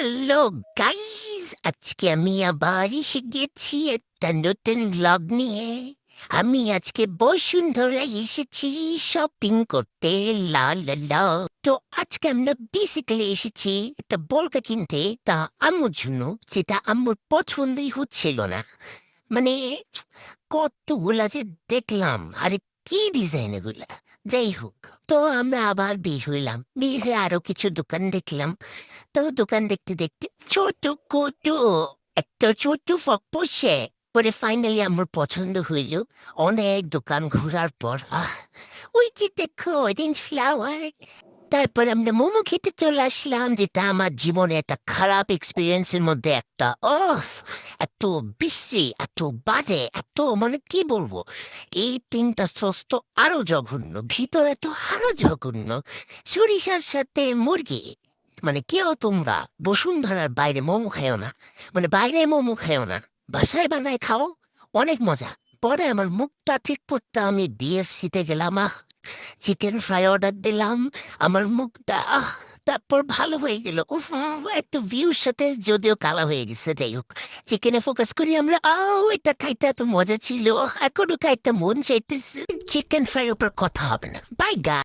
Hello guys, আজকে আমি আবার এসে গেছি একটা নতুন ব্লগ নিয়ে। আমি আজকে বসুন্ধরা এসেছি শপিং করতে। লা লা লা। তো আজকে আমরা বেসিক্যালি এসেছি একটা বোরকা কিনতে, তা আম্মুর জন্য, যেটা আম্মুর পছন্দই হচ্ছিল না। মানে কতগুলা যে দেখলাম, আরে কি ডিজাইন এগুলা! যাই হোক, তো আমরা আবার বের হইলাম, বের হয়ে আরো কিছু দোকান দেখলাম। তো দোকান দেখতে দেখতে ছোট কোটো একটা ছোট ফক বসে পরে ফাইনালি আমার পছন্দ হইল। অনেক দোকান ঘোরার পর ওই যে দেখো অরেঞ্জ ফ্লাওয়ার। তারপর আমরা মোমো খেতে চলে আসলাম, যেটা আমার জীবনে একটা খারাপ এক্সপিরিয়েন্সের মধ্যে একটা। এত বিশ্রী, এত বাজে, এত মানে কি বলবো। এই তিনটা সস তো আরো জঘন্য, ভিতরে তো আরো জঘন্য। সরিষার সাথে মুরগি। মানে কেউ তোমরা বসুন্ধরার বাইরে মোমো খাও না, মানে বাইরে মোমো খাও না, বাসায় বানায় খাও, অনেক মজা। পরে আমার মুখটা ঠিক করতে আমি ডিএফসিতে গেলাম, চিকেন ফ্রাই অর্ডার দিলাম। আমার মুখটা তারপর ভালো হয়ে গেল। উফ, একটু ভিউর সাথে যদিও কালা হয়ে গেছে, যাই হোক। চিকেনে ফোকাস করি আমরা। এটা খাইতে এত মজা ছিল, এখনো খাইতে মন চাইতেছে। চিকেন ফ্রাই উপর কথা হবে না। বাই গা।